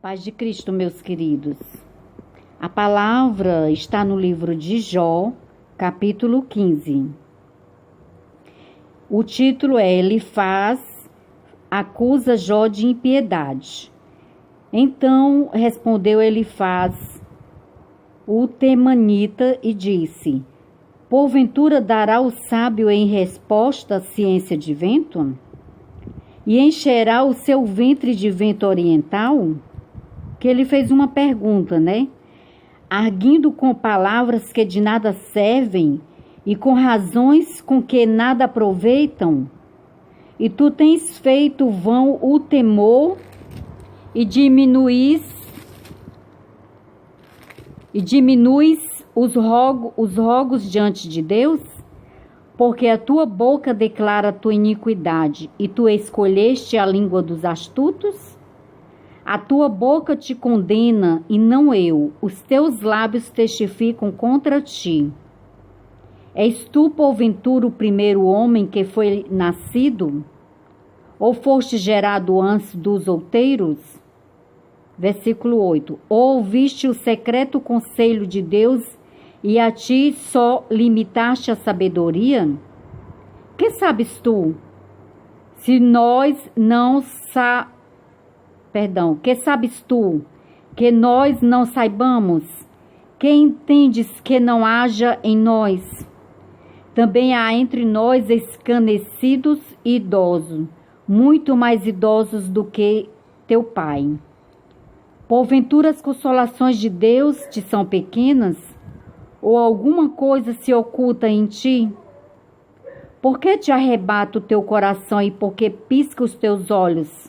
Paz de Cristo, meus queridos. A palavra está no livro de Jó, capítulo 15. O título é Elifaz acusa Jó de impiedade. Então respondeu Elifaz, o temanita, e disse: porventura dará o sábio em resposta a ciência de vento? E encherá o seu ventre de vento oriental? Que ele fez uma pergunta, né? Arguindo com palavras que de nada servem e com razões com que nada aproveitam. E tu tens feito vão o temor e diminuis os rogos diante de Deus? Porque a tua boca declara a tua iniquidade e tu escolheste a língua dos astutos? A tua boca te condena e não eu, os teus lábios testificam contra ti. És tu, porventura, o primeiro homem que foi nascido? Ou foste gerado antes dos outeiros? Versículo 8. Ou ouviste o secreto conselho de Deus e a ti só limitaste a sabedoria? Que sabes tu? Que sabes tu, que nós não saibamos? Que entendes que não haja em nós? Também há entre nós escarnecidos e idosos, muito mais idosos do que teu pai. Porventura as consolações de Deus te são pequenas? Ou alguma coisa se oculta em ti? Por que te arrebata o teu coração e por que pisca os teus olhos?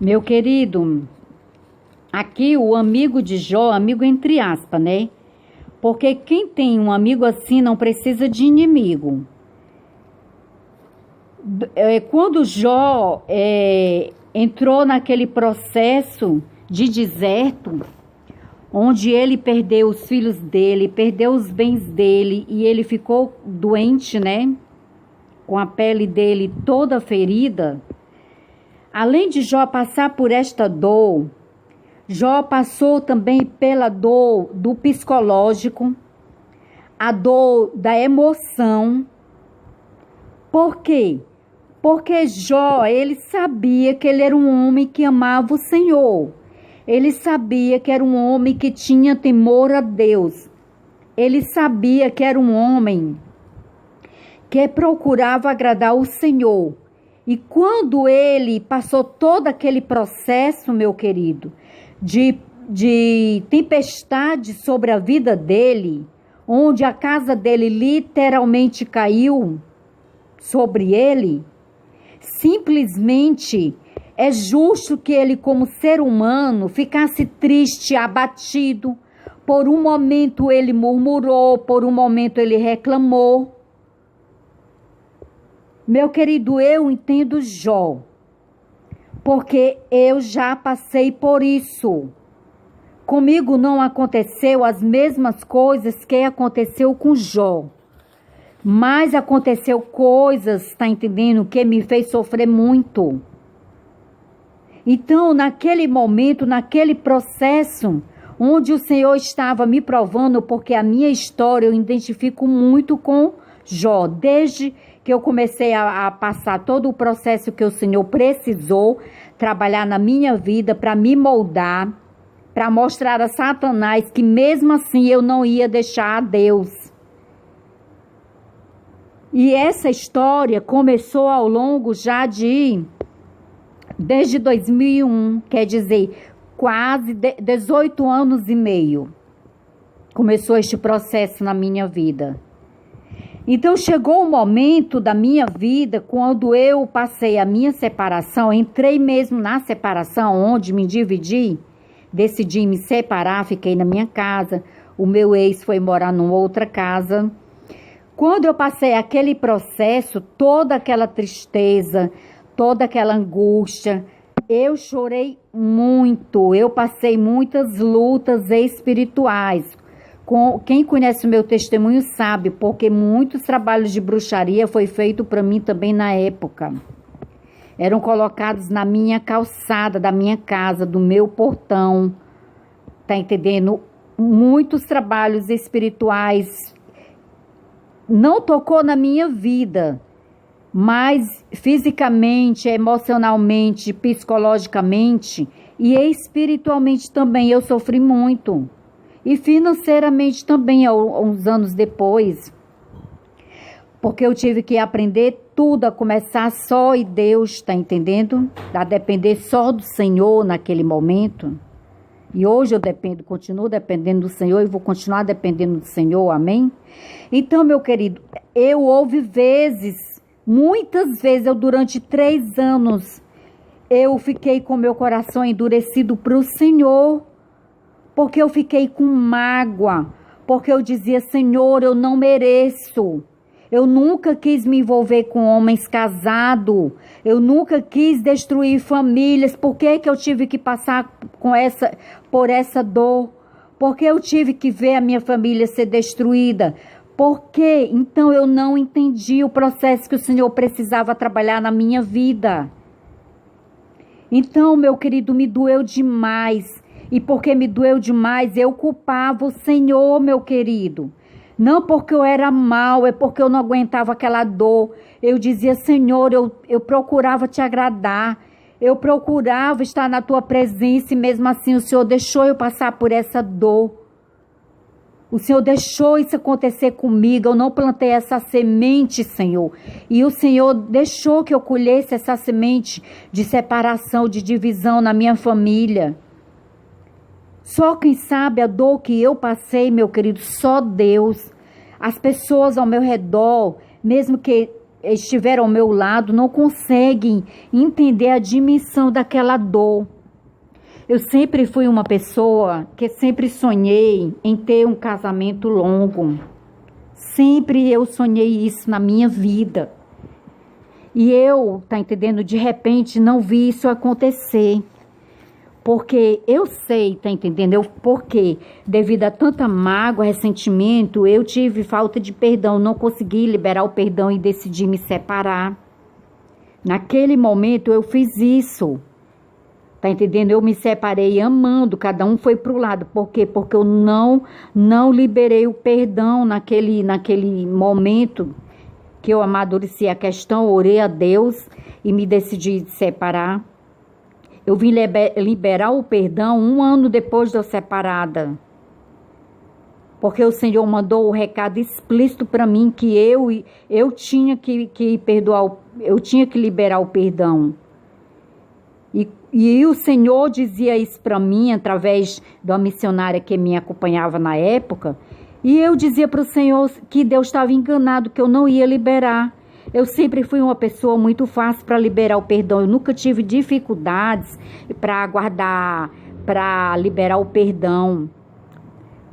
Meu querido, aqui o amigo de Jó, amigo entre aspas, né? Porque quem tem um amigo assim não precisa de inimigo. Quando Jó entrou naquele processo de deserto, onde ele perdeu os filhos dele, perdeu os bens dele e ele ficou doente, né? Com a pele dele toda ferida. Além de Jó passar por esta dor, Jó passou também pela dor do psicológico, a dor da emoção. Por quê? Porque Jó, ele sabia que ele era um homem que amava o Senhor. Ele sabia que era um homem que tinha temor a Deus. Ele sabia que era um homem que procurava agradar o Senhor. E quando ele passou todo aquele processo, meu querido, de tempestade sobre a vida dele, onde a casa dele literalmente caiu sobre ele, simplesmente é justo que ele, como ser humano, ficasse triste, abatido. Por um momento ele murmurou, por um momento ele reclamou. Meu querido, eu entendo Jó, porque eu já passei por isso. Comigo não aconteceu as mesmas coisas que aconteceu com Jó, mas aconteceu coisas, tá entendendo, que me fez sofrer muito. Então, naquele momento, naquele processo, onde o Senhor estava me provando, porque a minha história eu identifico muito com Jó, desde que eu comecei a passar todo o processo que o Senhor precisou trabalhar na minha vida para me moldar, para mostrar a Satanás que mesmo assim eu não ia deixar a Deus. E essa história começou ao longo já desde 2001, quer dizer, quase 18 anos e meio. Começou este processo na minha vida. Então chegou o momento da minha vida, quando eu passei a minha separação, entrei mesmo na separação, onde me dividi, decidi me separar, fiquei na minha casa, o meu ex foi morar numa outra casa. Quando eu passei aquele processo, toda aquela tristeza, toda aquela angústia, eu chorei muito, eu passei muitas lutas espirituais. Quem conhece o meu testemunho sabe, porque muitos trabalhos de bruxaria foi feito para mim também na época. eram colocados na minha calçada da minha casa, do meu portão, tá entendendo? Muitos trabalhos espirituais não tocou na minha vida, mas fisicamente, emocionalmente, psicologicamente e espiritualmente também eu sofri muito. E financeiramente também, uns anos depois, porque eu tive que aprender tudo, a começar só em Deus, tá entendendo? A depender só do Senhor naquele momento. E hoje eu continuo dependendo do Senhor e vou continuar dependendo do Senhor, amém? Então, meu querido, houve vezes, muitas vezes, durante 3 anos, eu fiquei com meu coração endurecido para o Senhor, porque eu fiquei com mágoa, porque eu dizia, Senhor, eu não mereço. Eu nunca quis me envolver com homens casados. Eu nunca quis destruir famílias. Por que eu tive que passar por essa dor? Por que eu tive que ver a minha família ser destruída? Por que? Então eu não entendi o processo que o Senhor precisava trabalhar na minha vida. Então, meu querido, me doeu demais. E porque me doeu demais, eu culpava o Senhor, meu querido. Não porque eu era mal, é porque eu não aguentava aquela dor. Eu dizia, Senhor, eu procurava te agradar. Eu procurava estar na tua presença e mesmo assim o Senhor deixou eu passar por essa dor. O Senhor deixou isso acontecer comigo. Eu não plantei essa semente, Senhor. E o Senhor deixou que eu colhesse essa semente de separação, de divisão na minha família. Só quem sabe a dor que eu passei, meu querido, só Deus. As pessoas ao meu redor, mesmo que estiveram ao meu lado, não conseguem entender a dimensão daquela dor. Eu sempre fui uma pessoa que sempre sonhei em ter um casamento longo. Sempre eu sonhei isso na minha vida. E eu, tá entendendo, de repente não vi isso acontecer. Porque eu sei, tá entendendo? Porque devido a tanta mágoa, ressentimento, eu tive falta de perdão, não consegui liberar o perdão e decidi me separar. Naquele momento eu fiz isso, tá entendendo? Eu me separei amando, cada um foi pro lado. Por quê? Porque eu não liberei o perdão naquele momento que eu amadureci a questão, orei a Deus e me decidi separar. Eu vim liberar o perdão 1 ano depois de eu separada. Porque o Senhor mandou o recado explícito para mim que eu tinha que perdoar, eu tinha que liberar o perdão. E o Senhor dizia isso para mim através de uma missionária que me acompanhava na época. E eu dizia para o Senhor que Deus estava enganado, que eu não ia liberar. Eu sempre fui uma pessoa muito fácil para liberar o perdão. Eu nunca tive dificuldades para guardar, para liberar o perdão.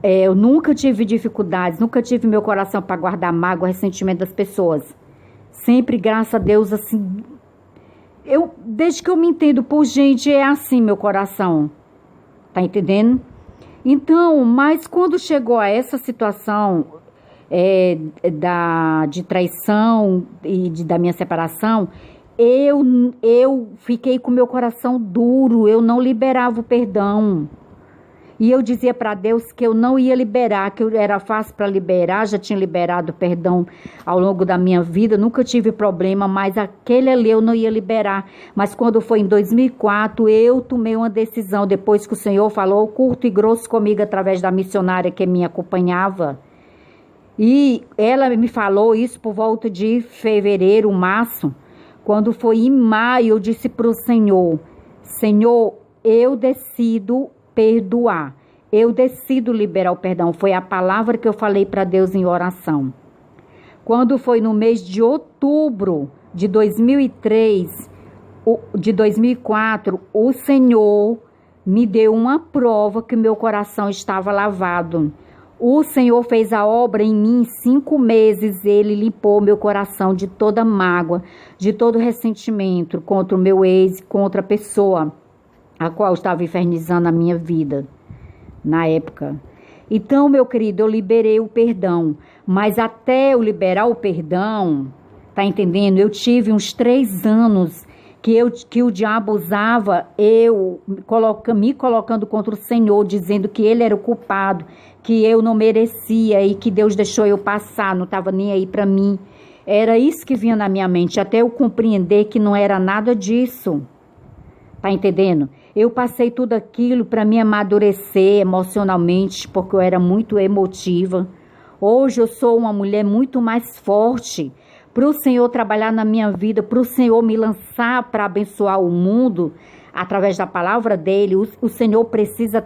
Eu nunca tive dificuldades, nunca tive meu coração para guardar mágoa, ressentimento das pessoas. Sempre, graças a Deus, assim... desde que eu me entendo por gente, é assim meu coração. Tá entendendo? Então, mas quando chegou a essa situação... de traição e da minha separação, eu fiquei com meu coração duro, eu não liberava o perdão. E eu dizia para Deus que eu não ia liberar, que eu era fácil para liberar, já tinha liberado o perdão ao longo da minha vida, nunca tive problema, mas aquele ali eu não ia liberar. Mas quando foi em 2004, eu tomei uma decisão, depois que o Senhor falou curto e grosso comigo através da missionária que me acompanhava. E ela me falou isso por volta de fevereiro, março. Quando foi em maio, eu disse para o Senhor, Senhor, eu decido perdoar. Eu decido liberar o perdão. Foi a palavra que eu falei para Deus em oração. Quando foi no mês de outubro de 2004, o Senhor me deu uma prova que meu coração estava lavado. O Senhor fez a obra em mim em 5 meses. Ele limpou meu coração de toda mágoa, de todo ressentimento contra o meu ex, contra a pessoa a qual estava infernizando a minha vida na época. Então, meu querido, eu liberei o perdão. Mas até eu liberar o perdão, tá entendendo? Eu tive uns 3 anos que o diabo usava, me colocando contra o Senhor, dizendo que ele era o culpado, que eu não merecia e que Deus deixou eu passar, não estava nem aí para mim. Era isso que vinha na minha mente, até eu compreender que não era nada disso. Tá entendendo? Eu passei tudo aquilo para me amadurecer emocionalmente, porque eu era muito emotiva. Hoje eu sou uma mulher muito mais forte. Para o Senhor trabalhar na minha vida, para o Senhor me lançar para abençoar o mundo, através da palavra dele, o Senhor precisa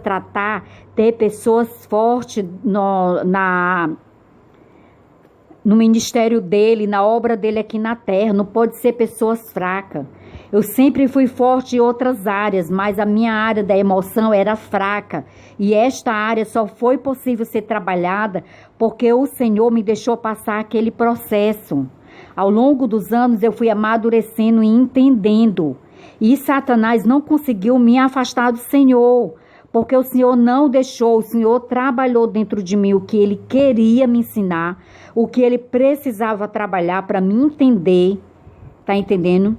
ter pessoas fortes no ministério dele, na obra dele aqui na terra. Não pode ser pessoas fracas. Eu sempre fui forte em outras áreas, mas a minha área da emoção era fraca. E esta área só foi possível ser trabalhada porque o Senhor me deixou passar aquele processo. Ao longo dos anos eu fui amadurecendo e entendendo. E Satanás não conseguiu me afastar do Senhor, porque o Senhor não deixou, o Senhor trabalhou dentro de mim o que ele queria me ensinar, o que ele precisava trabalhar para me entender. Tá entendendo?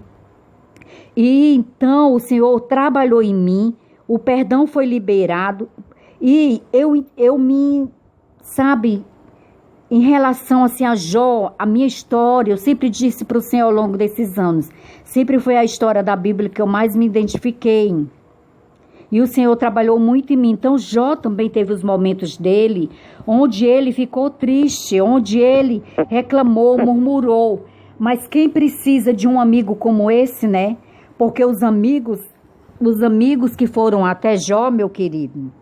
E então o Senhor trabalhou em mim, o perdão foi liberado e eu me, sabe, em relação assim a Jó, a minha história, eu sempre disse para o Senhor ao longo desses anos, sempre foi a história da Bíblia que eu mais me identifiquei. E o Senhor trabalhou muito em mim. Então Jó também teve os momentos dele, onde ele ficou triste, onde ele reclamou, murmurou. Mas quem precisa de um amigo como esse, né? Porque os amigos que foram até Jó, meu querido,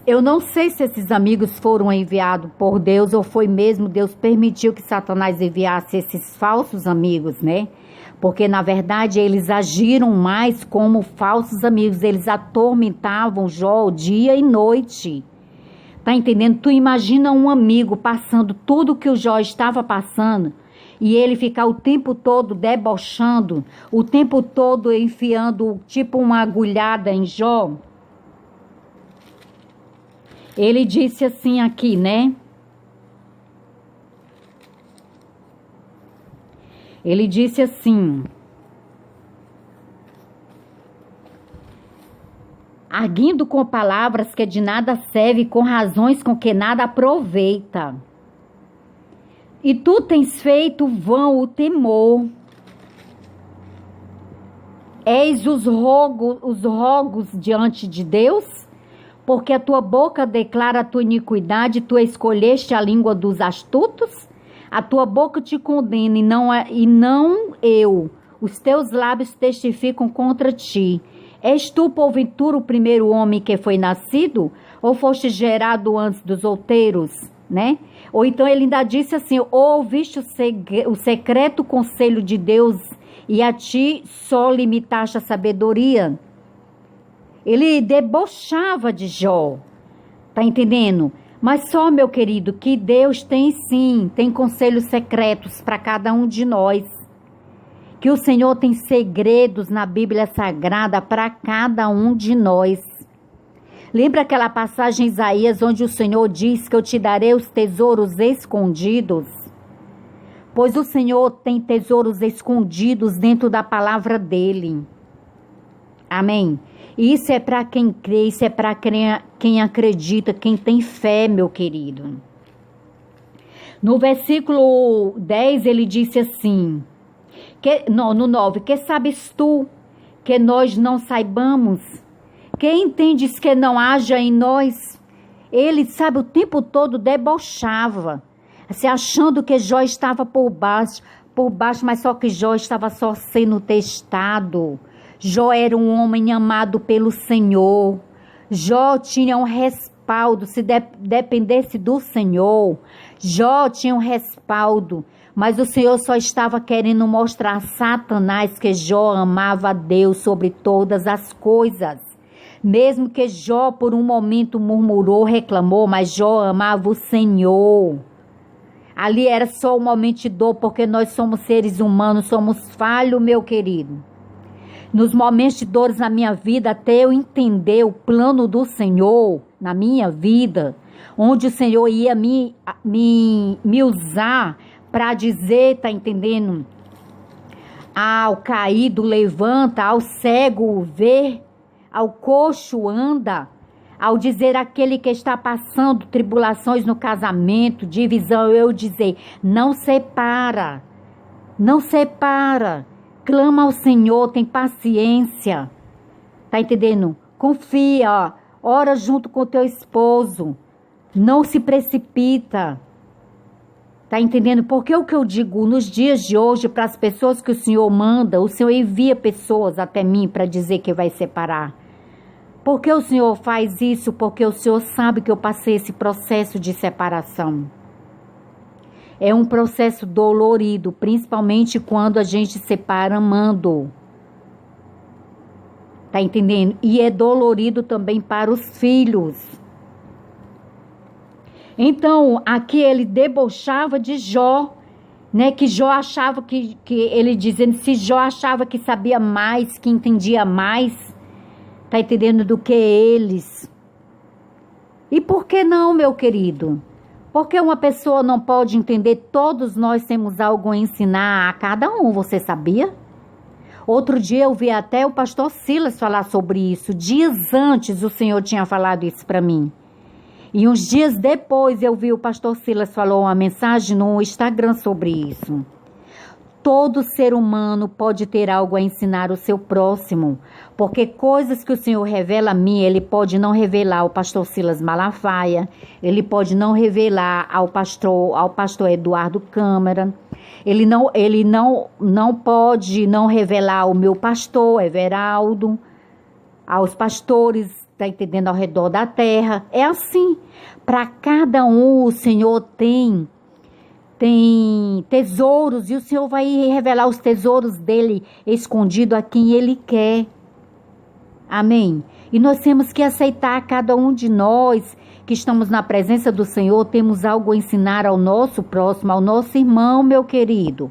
eu não sei se esses amigos foram enviados por Deus ou foi mesmo Deus permitiu que Satanás enviasse esses falsos amigos, né? Porque na verdade eles agiram mais como falsos amigos, eles atormentavam Jó dia e noite. Tá entendendo? Tu imagina um amigo passando tudo que o Jó estava passando, e ele ficar o tempo todo debochando, o tempo todo enfiando tipo uma agulhada em Jó. Ele disse assim aqui, né? Ele disse assim: arguindo com palavras que de nada serve, com razões com que nada aproveita. E tu tens feito vão o temor. Eis os rogos diante de Deus, porque a tua boca declara a tua iniquidade, tu escolheste a língua dos astutos, a tua boca te condena e não eu. Os teus lábios testificam contra ti. És tu, porventura, o primeiro homem que foi nascido? Ou foste gerado antes dos outeiros? Né? Ou então ele ainda disse assim: ouviste o secreto conselho de Deus e a ti só limitaste a sabedoria? Ele debochava de Jó, tá entendendo? Mas só, meu querido, que Deus tem sim, tem conselhos secretos para cada um de nós. Que o Senhor tem segredos na Bíblia Sagrada para cada um de nós. Lembra aquela passagem em Isaías onde o Senhor diz que eu te darei os tesouros escondidos? Pois o Senhor tem tesouros escondidos dentro da palavra dele. Amém? Isso é para quem crê, isso é para quem acredita, quem tem fé, meu querido. No versículo 10 ele disse assim, no 9, que sabes tu que nós não saibamos? Que entendes que não haja em nós? Ele, sabe, o tempo todo debochava, se achando que Jó estava por baixo, mas só que Jó estava só sendo testado. Jó era um homem amado pelo Senhor. Jó tinha um respaldo, se dependesse do Senhor. Jó tinha um respaldo, mas o Senhor só estava querendo mostrar a Satanás que Jó amava a Deus sobre todas as coisas. Mesmo que Jó por um momento murmurou, reclamou, mas Jó amava o Senhor. Ali era só um momento de dor, porque nós somos seres humanos, somos falhos, meu querido. Nos momentos de dores na minha vida, até eu entender o plano do Senhor na minha vida, onde o Senhor ia me usar para dizer, tá entendendo? Ao caído levanta, ao cego vê, ao coxo anda, ao dizer aquele que está passando tribulações no casamento, divisão, eu dizer, não separa, não separa, clama ao Senhor, tem paciência, tá entendendo? Confia, ó, ora junto com o teu esposo, não se precipita. Tá entendendo? Porque o que eu digo nos dias de hoje, para as pessoas que o Senhor manda, o Senhor envia pessoas até mim para dizer que vai separar. Por que o Senhor faz isso? Porque o Senhor sabe que eu passei esse processo de separação. É um processo dolorido, principalmente quando a gente separa amando. Tá entendendo? E é dolorido também para os filhos. Então, aqui ele debochava de Jó, né? Que Jó achava que ele dizendo, se Jó achava que sabia mais, que entendia mais, tá entendendo, do que eles. E por que não, meu querido? Porque uma pessoa não pode entender, todos nós temos algo a ensinar a cada um, você sabia? Outro dia eu vi até o pastor Silas falar sobre isso, dias antes o Senhor tinha falado isso para mim. E uns dias depois eu vi o pastor Silas falou uma mensagem no Instagram sobre isso. Todo ser humano pode ter algo a ensinar ao seu próximo, porque coisas que o Senhor revela a mim, Ele pode não revelar ao pastor Silas Malafaia, Ele pode não revelar ao pastor Eduardo Câmara, Ele não pode não revelar ao meu pastor Everaldo, aos pastores, tá entendendo, ao redor da terra. É assim, para cada um o Senhor tem tesouros, e o Senhor vai revelar os tesouros dele escondido a quem ele quer. Amém? E nós temos que aceitar, cada um de nós que estamos na presença do Senhor, temos algo a ensinar ao nosso próximo, ao nosso irmão, meu querido.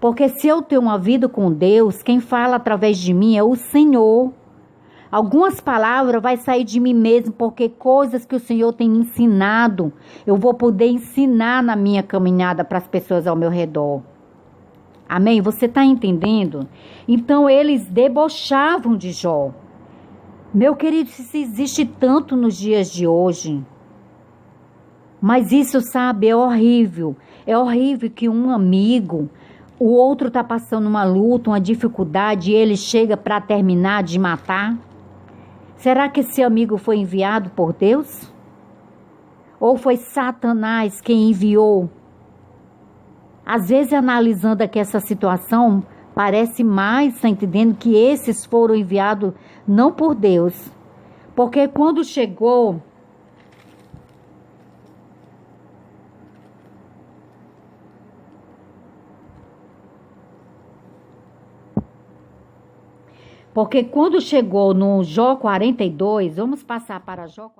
Porque se eu tenho uma vida com Deus, quem fala através de mim é o Senhor. Algumas palavras vai sair de mim mesmo, porque coisas que o Senhor tem me ensinado, eu vou poder ensinar na minha caminhada para as pessoas ao meu redor. Amém? Você está entendendo? Então eles debochavam de Jó. Meu querido, isso existe tanto nos dias de hoje. Mas isso, sabe, é horrível. É horrível que um amigo, o outro está passando uma luta, uma dificuldade, e ele chega para terminar de matar. Será que esse amigo foi enviado por Deus? Ou foi Satanás quem enviou? Às vezes, analisando aqui essa situação, parece mais, tá entendendo, que esses foram enviados não por Deus. Porque quando chegou... Porque quando chegou no Jó 42, vamos passar para Jó 42.